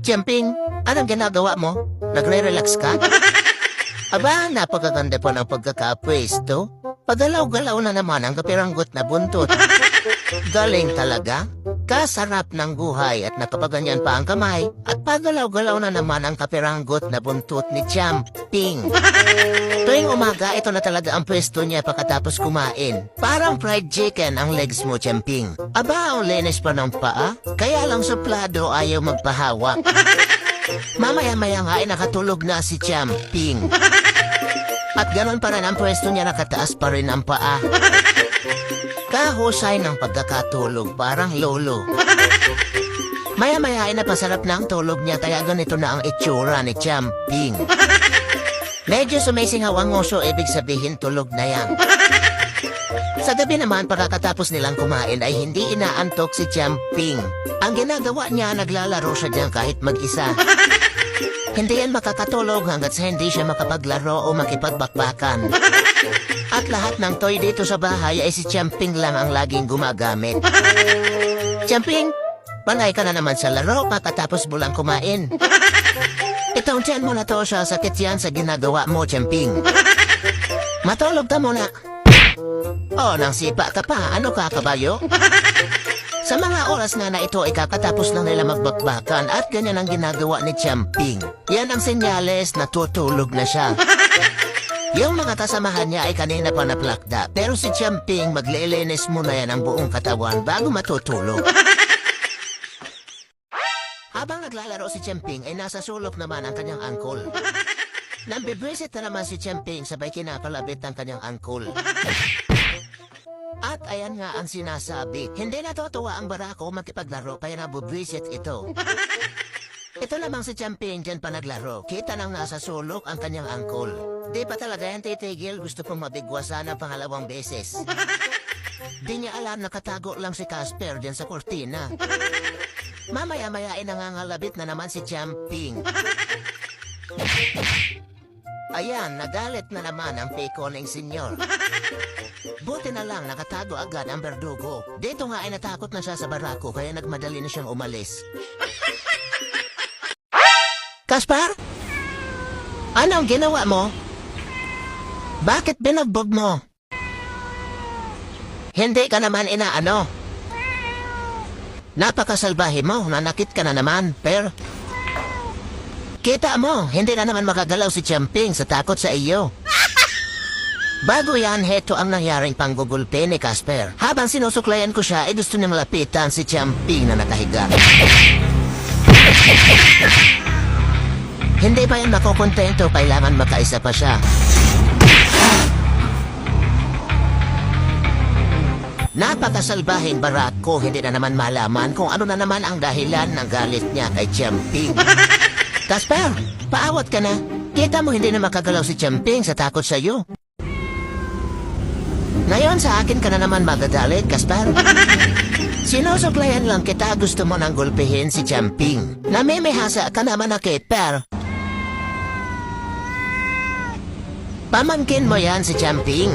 Champing, anong ginagawa mo? Nagre-relax ka? Aba, napakaganda pa ng pagkakapwesto. Pagalaw-galaw na naman ang kapiranggot na buntot. Galing talaga. Kasarap ng buhay at nakapaganyan pa ang kamay at pagalaw-galaw na naman ang kapiranggot na buntot ni Champing. Tuwing umaga, ito na talaga ang pwesto niya pagkatapos kumain. Parang fried chicken ang legs mo, Champing. Aba, ang linis pa ng paa. Kaya lang suplado ayaw magpahawak. Mamaya-maya nga ay nakatulog na si Champing. At ganon pa rin ang pwesto niya, nakataas pa rin ang paa. Kahusay ng pagkakatulog, parang lolo. Maya-maya ay napasarap na ang tulog niya, kaya ganito na ang itsura ni Champing. Medyo sumisingaw ang ngoso, ibig sabihin tulog na yan. Sa gabi naman, pagkatapos nilang kumain ay hindi inaantok si Champing. Ang ginagawa niya, naglalaro siya diyan kahit mag-isa. Hindi yan makakatulog hanggat sa hindi siya makapaglaro o makipagbakbakan. At lahat ng toy dito sa bahay ay si Champing lang ang laging gumagamit. Champing, panay ka na naman sa laro pagkatapos mo lang kumain. Itong tiyan mo na to, sa sakit yan sa ginagawa mo, Champing. Matulog ka muna. Oh, nang sipa ka pa, ano ka, kabayo? Sa mga oras nga na ito, ikakatapos lang nila magbakbakan at ganyan ang ginagawa ni Champing. Yan ang senyales na tutulog na siya. Yung mga kasamahan niya ay kanina pa naplakda, pero si Champing maglilinis muna yan ang buong katawan bago matutulog. Habang naglalaro si Champing ay nasa sulok naman ang kanyang angkol. Nambibwisit na naman si Champing sabay kinakalabit ang kanyang angkol. At ayan nga ang sinasabi, hindi natutuwa ang barako makipaglaro kaya nabubwisit ito. Ito lamang si Champing dyan pa naglaro, kita nang nasa sulok ang kanyang angkol. Di pa talaga yan titigil, gusto pong mabigwasan ng pangalawang beses. Di niya alam nakatago lang si Casper dyan sa kortina. Mamaya-maya ay nangangalabit na naman si Champing. Ayan, nagalit na naman ang peko ng senyor. Buti na lang nakatago agad ang berdugo. Dito nga ay natakot na siya sa barako kaya nagmadali na siyang umalis. Caspar? Anong ginawa mo? Bakit binagbog mo? Hindi ka naman inaano. Napakasalbahe mo, nanakit ka na naman, pero... Kita mo, hindi na naman makagalaw si Champing sa takot sa iyo. Bago yan, heto ang nangyaring panggugulpe ni Casper. Habang sinusuklayan ko siya, ay gusto niyang lapitan si Champing na nakahiga. Hindi pa yan makukontento, kailangan makaisa pa siya. Napakasalbahing barako, hindi na naman malaman kung ano na naman ang dahilan ng galit niya kay Champing. Casper, paawat ka na. Kita mo hindi na makagalaw si Champing sa takot sa iyo. Ngayon sa akin ka na naman magagalit, Casper. Sinusuklayan lang kita, gusto mo nang gulpihin si Champing. Namimihasa ka naman na Casper. Pamangkin mo yan si Champing.